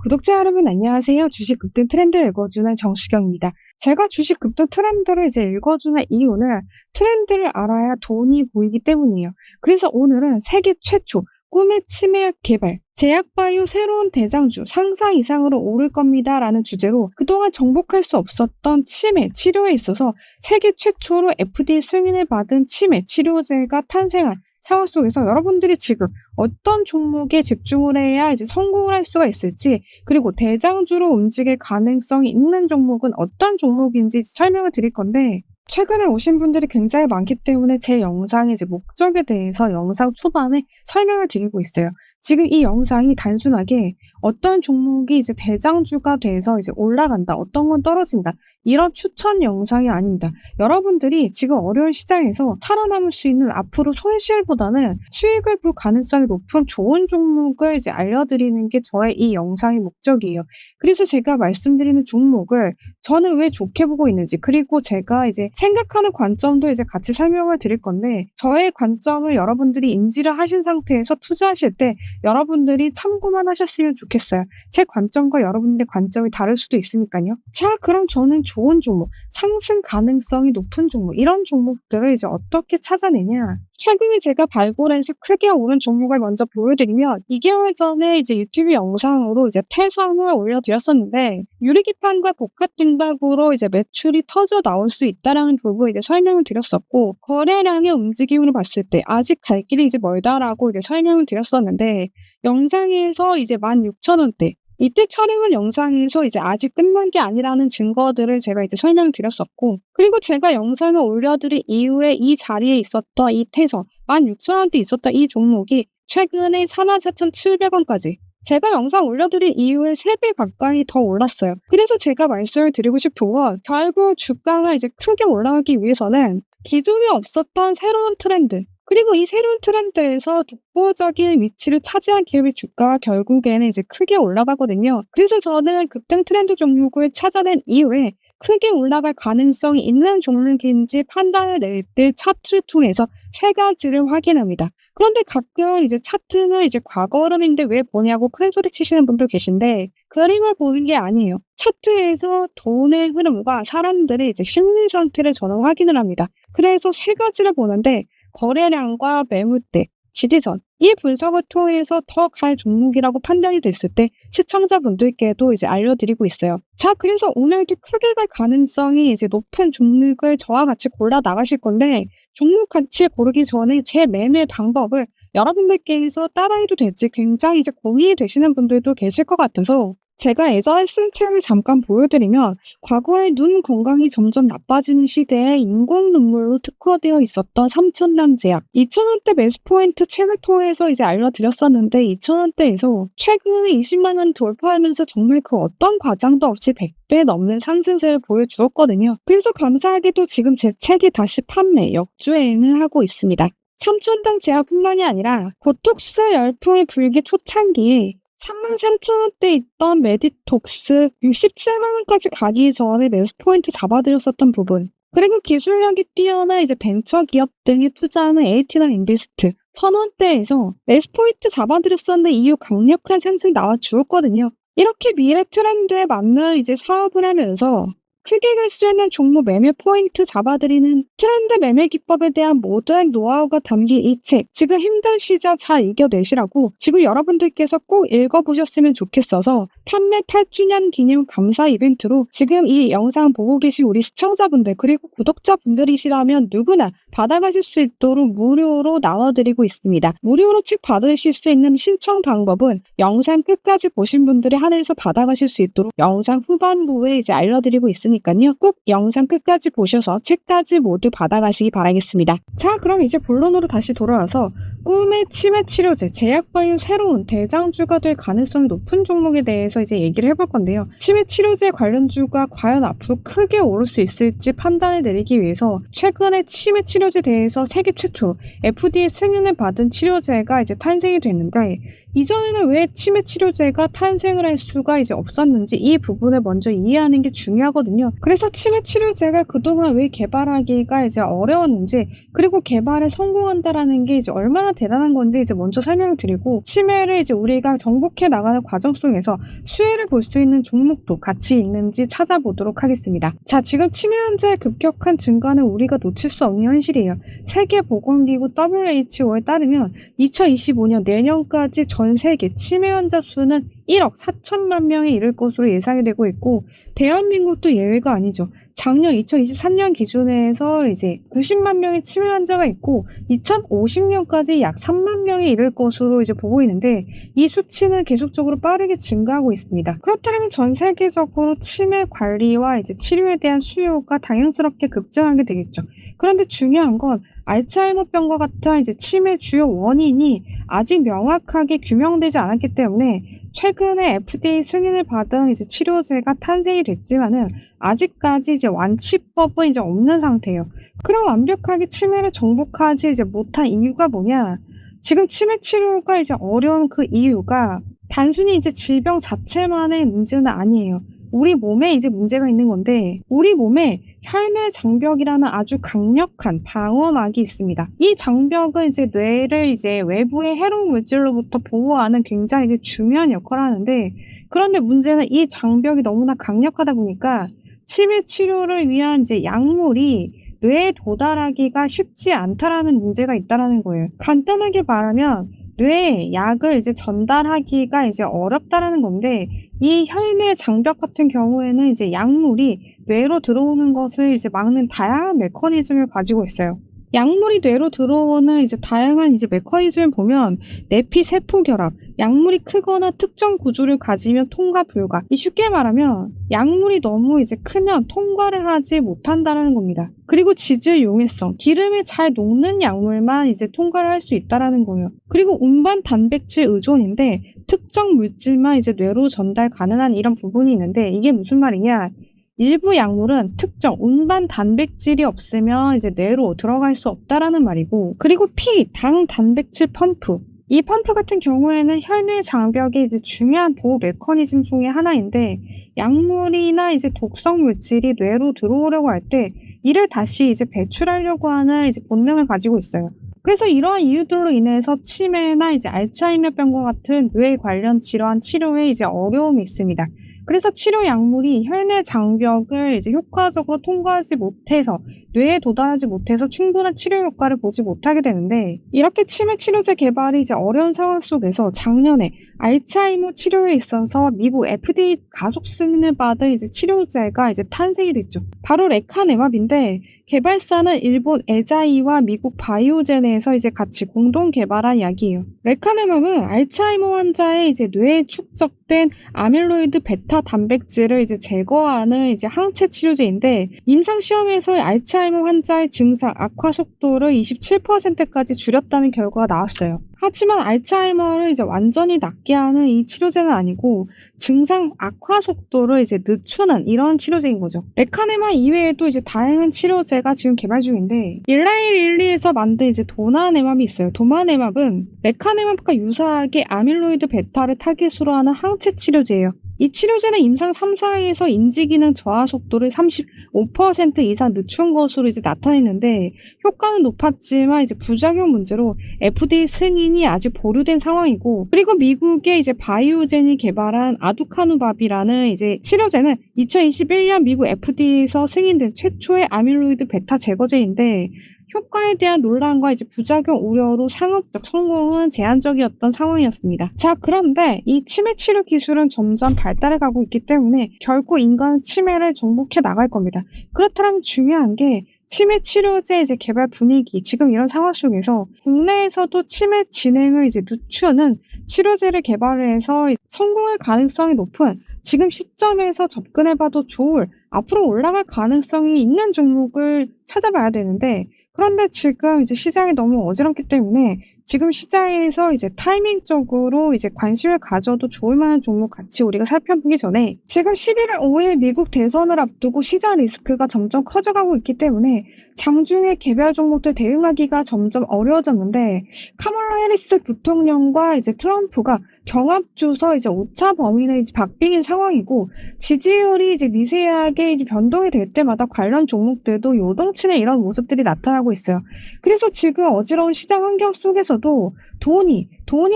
구독자 여러분 안녕하세요. 주식 급등 트렌드 읽어주는 정수경입니다. 제가 주식 급등 트렌드를 읽어주는 이유는 트렌드를 알아야 돈이 보이기 때문이에요. 그래서 오늘은 세계 최초 꿈의 치매약 개발, 제약바이오 새로운 대장주 상상 이상으로 오를 겁니다 라는 주제로 그동안 정복할 수 없었던 치매 치료에 있어서 세계 최초로 FDA 승인을 받은 치매 치료제가 탄생한 상황 속에서 여러분들이 지금 어떤 종목에 집중을 해야 성공을 할 수가 있을지, 그리고 대장주로 움직일 가능성이 있는 종목은 어떤 종목인지 설명을 드릴 건데, 최근에 오신 분들이 굉장히 많기 때문에 제 영상의 목적에 대해서 영상 초반에 설명을 드리고 있어요. 지금 이 영상이 단순하게 어떤 종목이 대장주가 돼서 올라간다, 어떤 건 떨어진다, 이런 추천 영상이 아닙니다. 여러분들이 지금 어려운 시장에서 살아남을 수 있는, 앞으로 손실보다는 수익을 볼 가능성이 높은 좋은 종목을 알려드리는 게 저의 이 영상의 목적이에요. 그래서 제가 말씀드리는 종목을 저는 왜 좋게 보고 있는지, 그리고 제가 생각하는 관점도 같이 설명을 드릴 건데, 저의 관점을 여러분들이 인지를 하신 상태에서 투자하실 때 여러분들이 참고만 하셨으면 좋겠어요. 제 관점과 여러분들의 관점이 다를 수도 있으니까요. 자, 그럼 저는 좋은 종목, 상승 가능성이 높은 종목, 이런 종목들을 어떻게 찾아내냐. 최근에 제가 발굴해서 크게 오른 종목을 먼저 보여드리면, 2개월 전에 유튜브 영상으로 태산을 올려드렸었는데, 유리기판과 복합등박으로 매출이 터져 나올 수 있다라는 부분 설명을 드렸었고, 거래량의 움직임으로 봤을 때 아직 갈 길이 멀다라고 설명을 드렸었는데, 영상에서 16,000원대, 이때 촬영한 영상에서 아직 끝난 게 아니라는 증거들을 제가 설명을 드렸었고, 그리고 제가 영상을 올려드린 이후에 이 자리에 있었던 이 태선, 16,000원대 있었던 이 종목이 최근에 44,700원까지 제가 영상 올려드린 이후에 3배 가까이 더 올랐어요. 그래서 제가 말씀을 드리고 싶은 건, 결국 주가가 크게 올라가기 위해서는 기존에 없었던 새로운 트렌드, 그리고 이 새로운 트렌드에서 독보적인 위치를 차지한 기업의 주가가 결국에는 크게 올라가거든요. 그래서 저는 급등 트렌드 종목을 찾아낸 이후에 크게 올라갈 가능성이 있는 종목인지 판단을 낼 때 차트를 통해서 3가지를 확인합니다. 그런데 가끔 차트는 과거 흐름인데 왜 보냐고 큰 소리 치시는 분들 계신데, 그림을 보는 게 아니에요. 차트에서 돈의 흐름과 사람들의 심리 상태를 저는 확인을 합니다. 그래서 3가지를 보는데, 거래량과 매물대, 지지선, 이 분석을 통해서 더 갈 종목이라고 판단이 됐을 때 시청자분들께도 알려드리고 있어요. 자, 그래서 오늘도 크게 갈 가능성이 높은 종목을 저와 같이 골라 나가실 건데, 종목 같이 고르기 전에 제 매매 방법을 여러분들께서 따라해도 될지 굉장히 고민이 되시는 분들도 계실 것 같아서, 제가 예전에 쓴 책을 잠깐 보여드리면, 과거에 눈 건강이 점점 나빠지는 시대에 인공 눈물로 특화되어 있었던 삼천남 제약, 2,000원대 매수 포인트 책을 통해서 알려드렸었는데, 2,000원대에서 최근에 20만 원 돌파하면서 정말 그 어떤 과장도 없이 100배 넘는 상승세를 보여주었거든요. 그래서 감사하게도 지금 제 책이 다시 판매, 역주행을 하고 있습니다. 삼천당 제약뿐만이 아니라 보톡스 열풍이 불기 초창기에 33,000원대 있던 메디톡스 67만원까지 가기 전에 매수 포인트 잡아드렸었던 부분, 그리고 기술력이 뛰어난 벤처기업 등이 투자하는 에이티나 인베스트 1,000원대에서 매수 포인트 잡아드렸었는데 이후 강력한 상승이 나와 주었거든요. 이렇게 미래 트렌드에 맞는 사업을 하면서 크게 갈 수 있는 종목 매매 포인트 잡아드리는 트렌드 매매 기법에 대한 모든 노하우가 담긴 이 책, 지금 힘든 시장 잘 이겨내시라고 지금 여러분들께서 꼭 읽어보셨으면 좋겠어서 판매 8주년 기념 감사 이벤트로 지금 이 영상 보고 계신 우리 시청자분들, 그리고 구독자분들이시라면 누구나 받아가실 수 있도록 무료로 나눠드리고 있습니다. 무료로 책 받으실 수 있는 신청 방법은 영상 끝까지 보신 분들이 한해서 받아가실 수 있도록 영상 후반부에 알려드리고 있으니까요. 꼭 영상 끝까지 보셔서 책까지 모두 받아가시기 바라겠습니다. 자, 그럼 본론으로 다시 돌아와서 꿈의 치매 치료제, 제약바이오 새로운 대장주가 될 가능성이 높은 종목에 대해서 얘기를 해볼 건데요. 치매 치료제 관련주가 과연 앞으로 크게 오를 수 있을지 판단을 내리기 위해서 최근에 치매 치료제에 대해서 세계 최초 FDA 승인을 받은 치료제가 탄생이 됐는데, 이전에는 왜 치매 치료제가 탄생을 할 수가 이제 없었는지 이 부분을 먼저 이해하는 게 중요하거든요. 그래서 치매 치료제가 그동안 왜 개발하기가 이제 어려웠는지, 그리고 개발에 성공한다라는 게 이제 얼마나 대단한 건지 이제 먼저 설명을 드리고, 치매를 이제 우리가 정복해 나가는 과정 속에서 수혜를 볼 수 있는 종목도 같이 있는지 찾아보도록 하겠습니다. 자, 지금 치매 환자의 급격한 증가는 우리가 놓칠 수 없는 현실이에요. 세계보건기구 WHO에 따르면 2025년 내년까지 전 세계 치매 환자 수는 1억 4천만 명에 이를 것으로 예상이 되고 있고, 대한민국도 예외가 아니죠. 작년 2023년 기준에서 이제 90만 명의 치매 환자가 있고, 2050년까지 약 3만 명에 이를 것으로 이제 보고 있는데, 이 수치는 계속적으로 빠르게 증가하고 있습니다. 그렇다면 전 세계적으로 치매 관리와 이제 치료에 대한 수요가 당연스럽게 급증하게 되겠죠. 그런데 중요한 건 알츠하이머병과 같은 이제 치매 주요 원인이 아직 명확하게 규명되지 않았기 때문에, 최근에 FDA 승인을 받은 이제 치료제가 탄생이 됐지만은 아직까지 이제 완치법은 이제 없는 상태예요. 그럼 완벽하게 치매를 정복하지 이제 못한 이유가 뭐냐? 지금 치매 치료가 이제 어려운 그 이유가 단순히 이제 질병 자체만의 문제는 아니에요. 우리 몸에 이제 문제가 있는 건데, 우리 몸에 혈내 장벽이라는 아주 강력한 방어막이 있습니다. 이 장벽은 이제 뇌를 이제 외부의 해로운 물질로부터 보호하는 굉장히 중요한 역할을 하는데, 그런데 문제는 이 장벽이 너무나 강력하다 보니까 치매 치료를 위한 이제 약물이 뇌에 도달하기가 쉽지 않다라는 문제가 있다라는 거예요. 간단하게 말하면 뇌에 약을 이제 전달하기가 이제 어렵다라는 건데, 이 혈내 장벽 같은 경우에는 이제 약물이 뇌로 들어오는 것을 이제 막는 다양한 메커니즘을 가지고 있어요. 약물이 뇌로 들어오는 이제 다양한 이제 메커니즘을 보면, 내피 세포 결합, 약물이 크거나 특정 구조를 가지면 통과 불가. 쉽게 말하면 약물이 너무 이제 크면 통과를 하지 못한다는 겁니다. 그리고 지질 용해성, 기름에 잘 녹는 약물만 이제 통과를 할 수 있다라는 거예요. 그리고 운반 단백질 의존인데, 특정 물질만 이제 뇌로 전달 가능한 이런 부분이 있는데, 이게 무슨 말이냐? 일부 약물은 특정 운반 단백질이 없으면 이제 뇌로 들어갈 수 없다라는 말이고, 그리고 피, 당 단백질 펌프. 이 펌프 같은 경우에는 혈내 장벽의 이제 중요한 보호 메커니즘 중에 하나인데, 약물이나 이제 독성 물질이 뇌로 들어오려고 할 때 이를 다시 이제 배출하려고 하는 이제 본능을 가지고 있어요. 그래서 이러한 이유들로 인해서 치매나 이제 알츠하이머병과 같은 뇌 관련 질환 치료에 이제 어려움이 있습니다. 그래서 치료 약물이 혈내 장벽을 이제 효과적으로 통과하지 못해서, 뇌에 도달하지 못해서 충분한 치료 효과를 보지 못하게 되는데, 이렇게 치매 치료제 개발이 이제 어려운 상황 속에서 작년에 알츠하이머 치료에 있어서 미국 FDA 가속 승인을 받은 이제 치료제가 이제 탄생이 됐죠. 바로 레카네맙인데, 개발사는 일본 에자이와 미국 바이오젠에서 이제 같이 공동 개발한 약이에요. 레카네맘은 알츠하이머 환자의 이제 뇌에 축적된 아밀로이드 베타 단백질을 이제 제거하는 이제 항체 치료제인데, 임상 시험에서의 알츠하이머 환자의 증상 악화 속도를 27%까지 줄였다는 결과가 나왔어요. 하지만 알츠하이머를 이제 완전히 낫게 하는 이 치료제는 아니고, 증상 악화 속도를 이제 늦추는 이런 치료제인 거죠. 레카네맘 이외에도 이제 다양한 치료제가 지금 개발 중인데, 일라이릴리에서 만든 이제 도나네맘이 있어요. 도마네맘은 레카네맘과 유사하게 아밀로이드 베타를 타깃으로 하는 항체 치료제예요. 이 치료제는 임상 3상에서 인지기능 저하 속도를 35% 이상 늦춘 것으로 이제 나타냈는데, 효과는 높았지만 이제 부작용 문제로 FDA 승인이 아직 보류된 상황이고, 그리고 미국의 이제 바이오젠이 개발한 아두카누밥이라는 이제 치료제는 2021년 미국 FDA에서 승인된 최초의 아밀로이드 베타 제거제인데, 효과에 대한 논란과 이제 부작용 우려로 상업적 성공은 제한적이었던 상황이었습니다. 자, 그런데 이 치매 치료 기술은 점점 발달해가고 있기 때문에 결코 인간은 치매를 정복해 나갈 겁니다. 그렇다면 중요한 게, 치매 치료제 이제 개발 분위기, 지금 이런 상황 속에서 국내에서도 치매 진행을 이제 늦추는 치료제를 개발해서 성공할 가능성이 높은, 지금 시점에서 접근해봐도 좋을, 앞으로 올라갈 가능성이 있는 종목을 찾아봐야 되는데, 그런데 지금 이제 시장이 너무 어지럽기 때문에 지금 시장에서 이제 타이밍적으로 이제 관심을 가져도 좋을 만한 종목 같이 우리가 살펴보기 전에 지금 11월 5일 미국 대선을 앞두고 시장 리스크가 점점 커져가고 있기 때문에 장중에 개별 종목들 대응하기가 점점 어려워졌는데 카멀라 해리스 부통령과 이제 트럼프가 경합주서 이제 오차 범위 내 박빙인 상황이고 지지율이 이제 미세하게 이제 변동이 될 때마다 관련 종목들도 요동치는 이런 모습들이 나타나고 있어요. 그래서 지금 어지러운 시장 환경 속에서도 돈이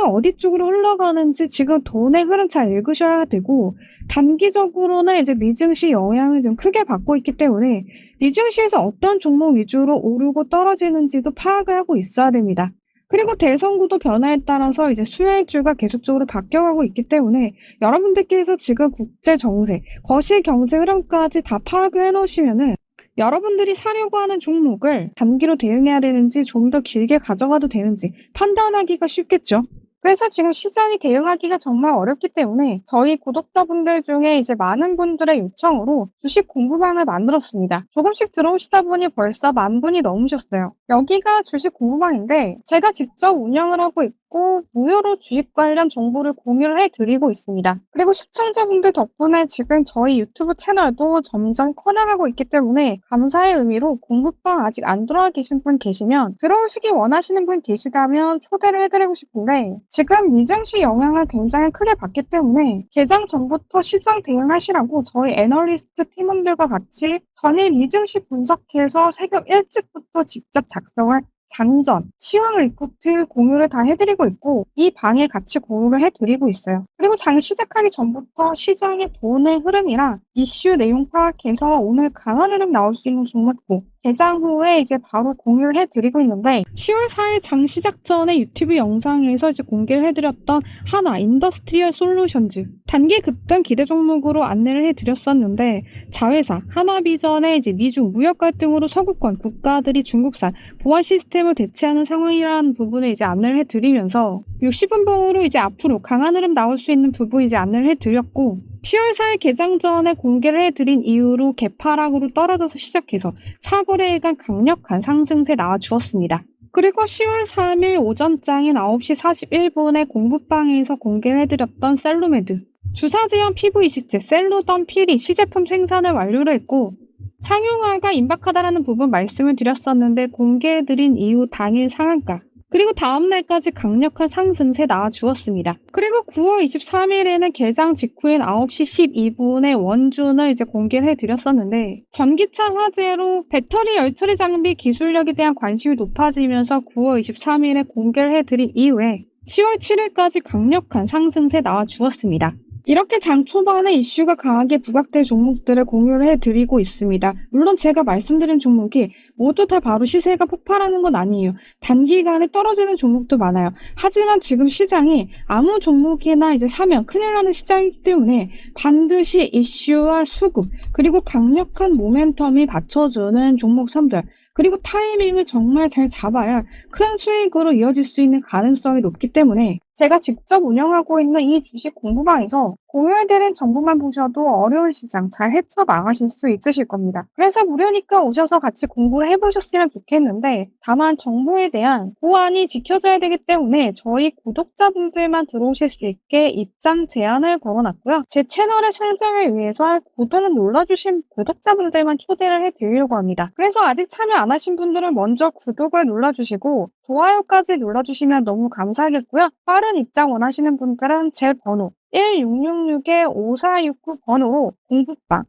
어디 쪽으로 흘러가는지 지금 돈의 흐름 잘 읽으셔야 되고 단기적으로는 이제 미증시 영향을 좀 크게 받고 있기 때문에 미증시에서 어떤 종목 위주로 오르고 떨어지는지도 파악을 하고 있어야 됩니다. 그리고 대선구도 변화에 따라서 이제 수혜주가 계속적으로 바뀌어가고 있기 때문에 여러분들께서 지금 국제 정세, 거시 경제 흐름까지 다 파악을 해놓으시면은 여러분들이 사려고 하는 종목을 단기로 대응해야 되는지 좀 더 길게 가져가도 되는지 판단하기가 쉽겠죠. 그래서 지금 시장이 대응하기가 정말 어렵기 때문에 저희 구독자분들 중에 이제 많은 분들의 요청으로 주식 공부방을 만들었습니다. 조금씩 들어오시다 보니 벌써 10,000분이 넘으셨어요. 여기가 주식 공부방인데 제가 직접 운영을 하고 있고 무료로 주식 관련 정보를 공유를 해드리고 있습니다. 그리고 시청자분들 덕분에 지금 저희 유튜브 채널도 점점 커나가고 있기 때문에 감사의 의미로 공부방 아직 안 들어와 계신 분 계시면 들어오시기 원하시는 분 계시다면 초대를 해드리고 싶은데 지금 미증시 영향을 굉장히 크게 받기 때문에 개장 전부터 시장 대응하시라고 저희 애널리스트 팀원들과 같이 전일 미증시 분석해서 새벽 일찍부터 직접 작성할 장전, 시황 리포트 공유를 다 해드리고 있고 이 방에 같이 공유를 해드리고 있어요. 그리고 장 시작하기 전부터 시장의 돈의 흐름이랑 이슈 내용 파악해서 오늘 강한 흐름 나올 수 있는 종목도 개장 후에 이제 바로 공유를 해드리고 있는데 10월 4일 장 시작 전에 유튜브 영상에서 이제 공개를 해드렸던 하나 인더스트리얼 솔루션즈 단기 급등 기대 종목으로 안내를 해드렸었는데 자회사 하나비전의 이제 미중 무역 갈등으로 서구권 국가들이 중국산 보안 시스템을 대체하는 상황이라는 부분을 이제 안내를 해드리면서 60분봉으로 이제 앞으로 강한 흐름 나올 수 있는 부분 이제 안내를 해드렸고 10월 4일 개장 전에 공개를 해드린 이후로 개파락으로 떨어져서 시작해서 4거래일간 강력한 상승세 나와주었습니다. 그리고 10월 3일 오전장인 9시 41분에 공부방에서 공개를 해드렸던 셀로메드 주사제형 피부 이식제 셀로던 필이 시제품 생산을 완료를 했고 상용화가 임박하다라는 부분 말씀을 드렸었는데 공개해드린 이후 당일 상한가 그리고 다음날까지 강력한 상승세 나와주었습니다. 그리고 9월 23일에는 개장 직후인 9시 12분에 원준을 이제 공개를 해드렸었는데 전기차 화재로 배터리 열처리 장비 기술력에 대한 관심이 높아지면서 9월 23일에 공개를 해드린 이후에 10월 7일까지 강력한 상승세 나와주었습니다. 이렇게 장 초반에 이슈가 강하게 부각될 종목들을 공유를 해드리고 있습니다. 물론 제가 말씀드린 종목이 모두 다 바로 시세가 폭발하는 건 아니에요. 단기간에 떨어지는 종목도 많아요. 하지만 지금 시장이 아무 종목이나 이제 사면 큰일 나는 시장이기 때문에 반드시 이슈와 수급 그리고 강력한 모멘텀이 받쳐주는 종목 선별 그리고 타이밍을 정말 잘 잡아야 큰 수익으로 이어질 수 있는 가능성이 높기 때문에 제가 직접 운영하고 있는 이 주식 공부방에서 공유해드린 정보만 보셔도 어려운 시장 잘 헤쳐나가실 수 있으실 겁니다. 그래서 무료니까 오셔서 같이 공부를 해보셨으면 좋겠는데 다만 정보에 대한 보안이 지켜져야 되기 때문에 저희 구독자분들만 들어오실 수 있게 입장 제한을 걸어놨고요. 제 채널의 성장을 위해서 구독을 눌러주신 구독자분들만 초대를 해드리려고 합니다. 그래서 아직 참여 안 하신 분들은 먼저 구독을 눌러주시고 좋아요까지 눌러주시면 너무 감사하겠고요. 빠른 입장 원하시는 분들은 제 번호 1666-5469 번호로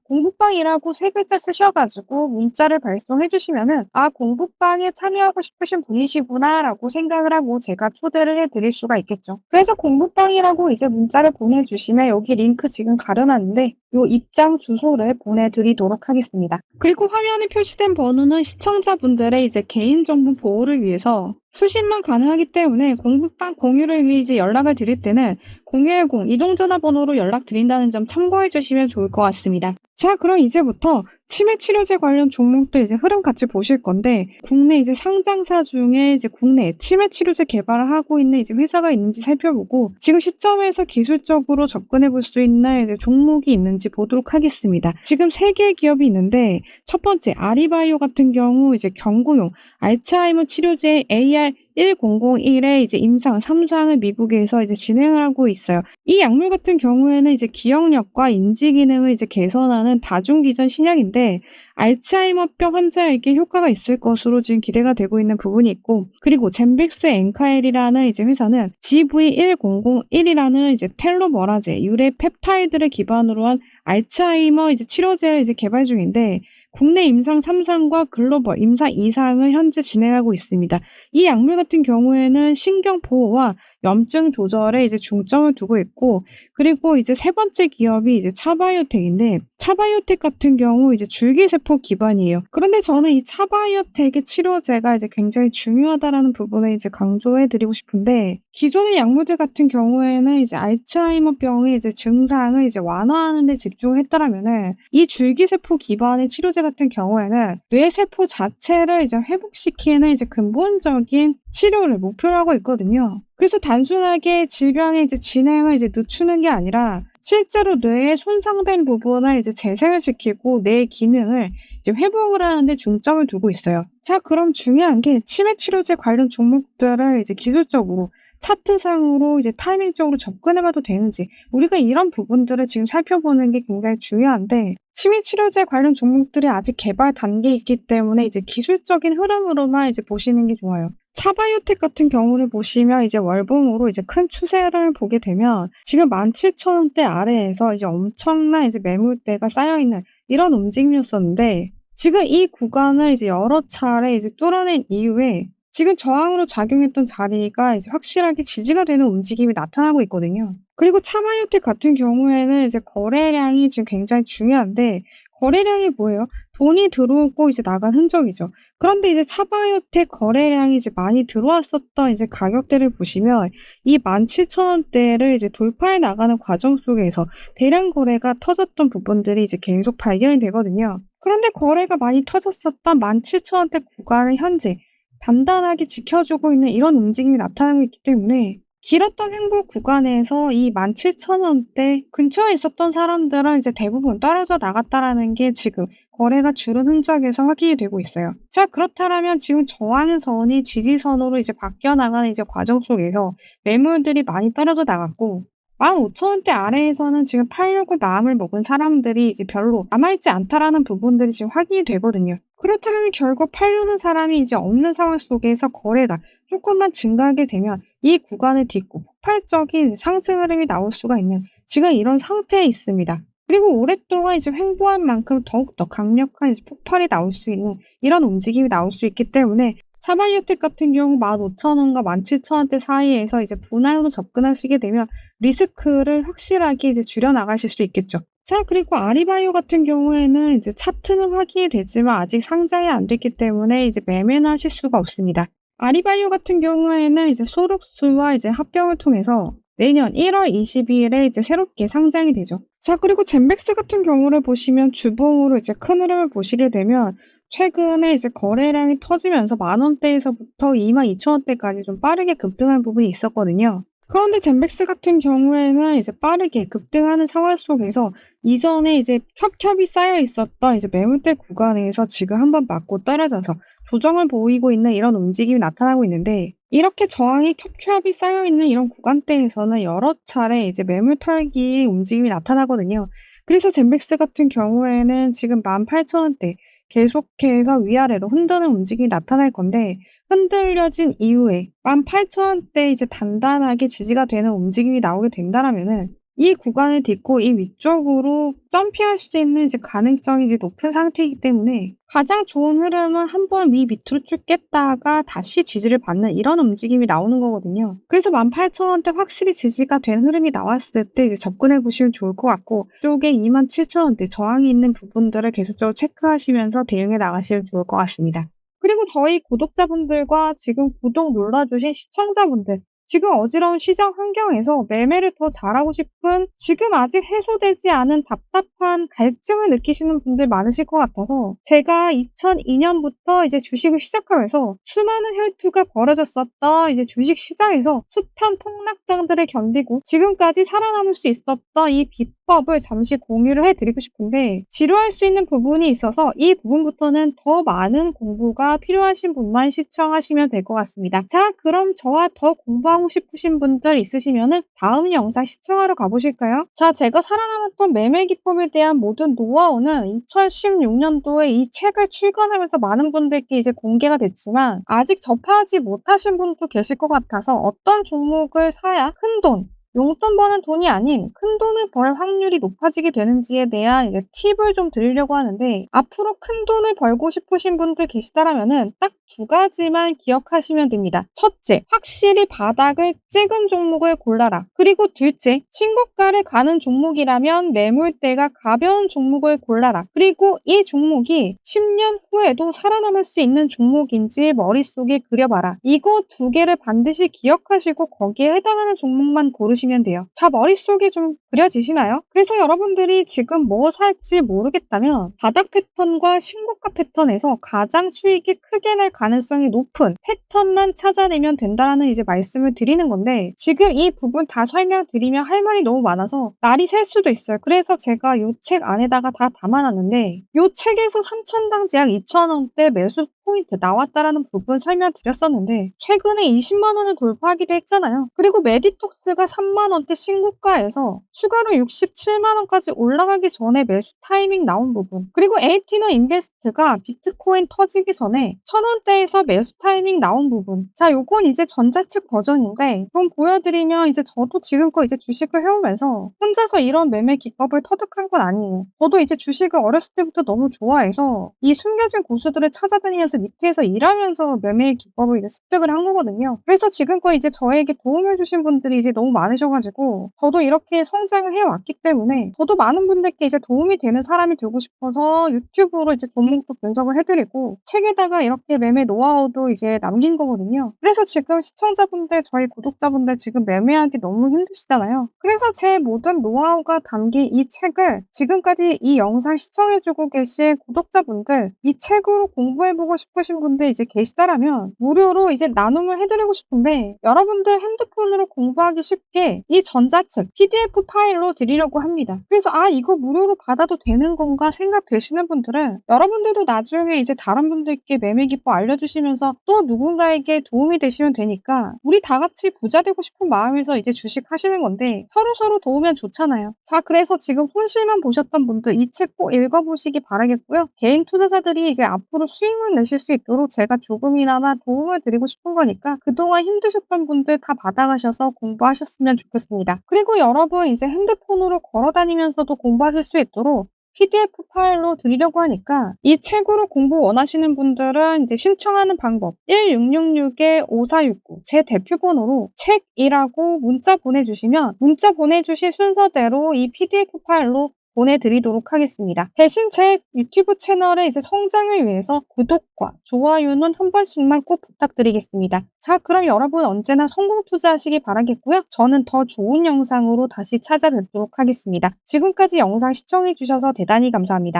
공부방이라고 세 글자 쓰셔가지고 문자를 발송해주시면은 아 공부방에 참여하고 싶으신 분이시구나 라고 생각을 하고 제가 초대를 해드릴 수가 있겠죠. 그래서 공부방이라고 이제 문자를 보내주시면 여기 링크 지금 가려놨는데 요 입장 주소를 보내드리도록 하겠습니다. 그리고 화면에 표시된 번호는 시청자분들의 이제 개인정보 보호를 위해서 수신만 가능하기 때문에 공부방 공유를 위해 이제 연락을 드릴 때는 010 이동전화번호로 연락드린다는 점 참고해 주시면 좋을 것 같습니다. 자, 그럼 이제부터 치매 치료제 관련 종목들 이제 흐름 같이 보실 건데 국내 이제 상장사 중에 이제 국내에 치매 치료제 개발을 하고 있는 이제 회사가 있는지 살펴보고 지금 시점에서 기술적으로 접근해 볼 수 있는 이제 종목이 있는지 보도록 하겠습니다. 지금 3개의 기업이 있는데 첫 번째 아리바이오 같은 경우 이제 경구용 알츠하이머 치료제 AR1001의 이제 임상 3상을 미국에서 이제 진행을 하고 있어요. 이 약물 같은 경우에는 이제 기억력과 인지 기능을 이제 개선하는 다중기전 신약인데 알츠하이머병 환자에게 효과가 있을 것으로 지금 기대가 되고 있는 부분이 있고 그리고 젠백스 엔카엘이라는 이제 회사는 GV1001이라는 이제 텔로머라제 유래 펩타이드를 기반으로 한 알츠하이머 이제 치료제를 이제 개발 중인데 국내 임상 3상과 글로벌 임상 2상을 현재 진행하고 있습니다. 이 약물 같은 경우에는 신경 보호와 염증 조절에 이제 중점을 두고 있고 그리고 이제 세 번째 기업이 이제 차바이오텍인데 차바이오텍 같은 경우 이제 줄기세포 기반이에요. 그런데 저는 이 차바이오텍의 치료제가 이제 굉장히 중요하다라는 부분을 이제 강조해 드리고 싶은데 기존의 약물들 같은 경우에는 이제 알츠하이머병의 이제 증상을 이제 완화하는 데 집중을 했더라면은 이 줄기세포 기반의 치료제 같은 경우에는 뇌세포 자체를 이제 회복시키는 이제 근본적인 치료를 목표로 하고 있거든요. 그래서 단순하게 질병의 이제 진행을 이제 늦추는 게 아니라 실제로 뇌의 손상된 부분을 이제 재생을 시키고 뇌의 기능을 이제 회복을 하는 데 중점을 두고 있어요. 자, 그럼 중요한 게 치매 치료제 관련 종목들을 이제 기술적으로 차트상으로 이제 타이밍적으로 접근해 봐도 되는지 우리가 이런 부분들을 지금 살펴보는 게 굉장히 중요한데 치매 치료제 관련 종목들이 아직 개발 단계에 있기 때문에 이제 기술적인 흐름으로만 이제 보시는 게 좋아요. 차바이오텍 같은 경우를 보시면 이제 월봉으로 이제 큰 추세를 보게 되면 지금 17,000원대 아래에서 이제 엄청난 이제 매물대가 쌓여있는 이런 움직임이었었는데 지금 이 구간을 이제 여러 차례 이제 뚫어낸 이후에 지금 저항으로 작용했던 자리가 이제 확실하게 지지가 되는 움직임이 나타나고 있거든요. 그리고 차바이오텍 같은 경우에는 이제 거래량이 지금 굉장히 중요한데 거래량이 뭐예요? 돈이 들어오고 이제 나간 흔적이죠. 그런데 이제 차바이오텍 거래량이 이제 많이 들어왔었던 이제 가격대를 보시면 이 17,000원대를 이제 돌파해 나가는 과정 속에서 대량 거래가 터졌던 부분들이 이제 계속 발견이 되거든요. 그런데 거래가 많이 터졌었던 17,000원대 구간을 현재 단단하게 지켜주고 있는 이런 움직임이 나타나고 있기 때문에 길었던 횡보 구간에서 이 17,000원대 근처에 있었던 사람들은 이제 대부분 떨어져 나갔다라는 게 지금 거래가 줄은 흔적에서 확인이 되고 있어요. 자, 그렇다면 지금 저항선이 지지선으로 이제 바뀌어 나가는 이제 과정 속에서 매물들이 많이 떨어져 나갔고 15,000원대 아래에서는 지금 팔려고 마음을 먹은 사람들이 이제 별로 남아있지 않다라는 부분들이 지금 확인이 되거든요. 그렇다면 결국 팔려는 사람이 이제 없는 상황 속에서 거래가 조금만 증가하게 되면 이 구간을 딛고 폭발적인 상승 흐름이 나올 수가 있는 지금 이런 상태에 있습니다. 그리고 오랫동안 이제 횡보한 만큼 더욱더 강력한 이제 폭발이 나올 수 있는 이런 움직임이 나올 수 있기 때문에 차바이오텍 같은 경우 15,000원과 17,000원대 사이에서 이제 분할로 접근하시게 되면 리스크를 확실하게 이제 줄여나가실 수 있겠죠. 자, 그리고 아리바이오 같은 경우에는 이제 차트는 확인이 되지만 아직 상장이 안 됐기 때문에 이제 매매는 하실 수가 없습니다. 아리바이오 같은 경우에는 이제 소록수와 이제 합병을 통해서 내년 1월 22일에 이제 새롭게 상장이 되죠. 자, 그리고 젠백스 같은 경우를 보시면 주봉으로 이제 큰 흐름을 보시게 되면 최근에 이제 거래량이 터지면서 10,000원대에서부터 22,000원대까지 좀 빠르게 급등한 부분이 있었거든요. 그런데 젠백스 같은 경우에는 이제 빠르게 급등하는 상황 속에서 이전에 이제 겹겹이 쌓여 있었던 이제 매물대 구간에서 지금 한번 맞고 떨어져서 조정을 보이고 있는 이런 움직임이 나타나고 있는데 이렇게 저항이 겹겹이 쌓여 있는 이런 구간대에서는 여러 차례 이제 매물 털기 움직임이 나타나거든요. 그래서 젠백스 같은 경우에는 지금 18,000원대 계속해서 위아래로 흔드는 움직임이 나타날 건데 흔들려진 이후에 18,000원대 이제 단단하게 지지가 되는 움직임이 나오게 된다라면은 이 구간을 딛고 이 위쪽으로 점핑할 수 있는 이제 가능성이 이제 높은 상태이기 때문에 가장 좋은 흐름은 한번 밑으로 쭉 깼다가 다시 지지를 받는 이런 움직임이 나오는 거거든요. 그래서 18,000원대 확실히 지지가 된 흐름이 나왔을 때 이제 접근해 보시면 좋을 것 같고 쪽에 27,000원대 저항이 있는 부분들을 계속적으로 체크하시면서 대응해 나가시면 좋을 것 같습니다. 그리고 저희 구독자분들과 지금 구독 눌러주신 시청자분들 지금 어지러운 시장 환경에서 매매를 더 잘하고 싶은 지금 아직 해소되지 않은 답답한 갈증을 느끼시는 분들 많으실 것 같아서 제가 2002년부터 이제 주식을 시작하면서 수많은 혈투가 벌어졌었던 이제 주식 시장에서 숱한 폭락장들을 견디고 지금까지 살아남을 수 있었던 이 비법을 잠시 공유를 해드리고 싶은데 지루할 수 있는 부분이 있어서 이 부분부터는 더 많은 공부가 필요하신 분만 시청하시면 될 것 같습니다. 자, 그럼 저와 더 공부하고 싶으신 분들 있으시면은 다음 영상 시청하러 가보실까요? 자, 제가 살아남았던 매매 기법에 대한 모든 노하우는 2016년도에 이 책을 출간하면서 많은 분들께 이제 공개가 됐지만 아직 접하지 못하신 분도 계실 것 같아서 어떤 종목을 사야 큰돈 용돈 버는 돈이 아닌 큰돈을 벌 확률이 높아지게 되는지에 대한 이제 팁을 좀 드리려고 하는데 앞으로 큰돈을 벌고 싶으신 분들 계시다라면은 딱 두 가지만 기억하시면 됩니다. 첫째, 확실히 바닥을 찍은 종목을 골라라. 그리고 둘째, 신고가를 가는 종목이라면 매물대가 가벼운 종목을 골라라. 그리고 이 종목이 10년 후에도 살아남을 수 있는 종목인지 머릿속에 그려봐라. 이거 두 개를 반드시 기억하시고 거기에 해당하는 종목만 고르시면 돼요. 자, 머릿속에 좀 그려지시나요? 그래서 여러분들이 지금 뭐 살지 모르겠다면 바닥 패턴과 신고가 패턴에서 가장 수익이 크게 날 가능성이 높은 패턴만 찾아내면 된다라는 이제 말씀을 드리는 건데 지금 이 부분 다 설명드리면 할 말이 너무 많아서 날이 셀 수도 있어요. 그래서 제가 이 책 안에다가 다 담아놨는데 이 책에서 3천당 제약 2,000원대 매수 포인트 나왔다라는 부분 설명드렸었는데 최근에 20만 원을 돌파하기도 했잖아요. 그리고 메디톡스가 3만 원대 신고가에서 추가로 67만 원까지 올라가기 전에 매수 타이밍 나온 부분 그리고 에이티너 인베스트가 비트코인 터지기 전에 1,000원대에서 매수 타이밍 나온 부분 자 요건 이제 전자책 버전인데 좀 보여드리면 이제 저도 지금껏 이제 주식을 해오면서 혼자서 이런 매매 기법을 터득한 건 아니에요. 저도 이제 주식을 어렸을 때부터 너무 좋아해서 이 숨겨진 고수들을 찾아다니면서 밑에서 일하면서 매매 기법을 이제 습득을 한 거거든요. 그래서 지금껏 이제 저에게 도움을 주신 분들이 이제 너무 많으셔가지고 저도 이렇게 성장을 해왔기 때문에 저도 많은 분들께 이제 도움이 되는 사람이 되고 싶어서 유튜브로 이제 종목도 분석을 해드리고 책에다가 이렇게 매매 노하우도 이제 남긴 거거든요. 그래서 지금 시청자분들, 저희 구독자분들 지금 매매하기 너무 힘드시잖아요. 그래서 제 모든 노하우가 담긴 이 책을 지금까지 이 영상 시청해주고 계신 구독자분들 이 책으로 공부해보고 싶으신 분들 이제 계시다라면 무료로 이제 나눔을 해드리고 싶은데 여러분들 핸드폰으로 공부하기 쉽게 이 전자책 PDF 파일로 드리려고 합니다. 그래서 이거 무료로 받아도 되는 건가 생각되시는 분들은 여러분들도 나중에 이제 다른 분들께 매매 기법 알려주시면서 또 누군가에게 도움이 되시면 되니까 우리 다 같이 부자 되고 싶은 마음에서 이제 주식 하시는 건데 서로 도우면 좋잖아요. 자, 그래서 지금 손실만 보셨던 분들 이 책 꼭 읽어보시기 바라겠고요. 개인 투자자들이 이제 앞으로 수익을 내실 수 있도록 제가 조금이나마 도움을 드리고 싶은 거니까 그동안 힘드셨던 분들 다 받아가셔서 공부하셨으면 좋겠습니다. 그리고 여러분 이제 핸드폰으로 걸어다니면서도 공부하실 수 있도록 PDF 파일로 드리려고 하니까 이 책으로 공부 원하시는 분들은 이제 신청하는 방법 1666-5469 제 대표번호로 책이라고 문자 보내주시면 문자 보내주신 순서대로 이 PDF 파일로 보내드리도록 하겠습니다. 대신 제 유튜브 채널의 이제 성장을 위해서 구독과 좋아요는 한 번씩만 꼭 부탁드리겠습니다. 자, 그럼 여러분 언제나 성공 투자하시기 바라겠고요. 저는 더 좋은 영상으로 다시 찾아뵙도록 하겠습니다. 지금까지 영상 시청해주셔서 대단히 감사합니다.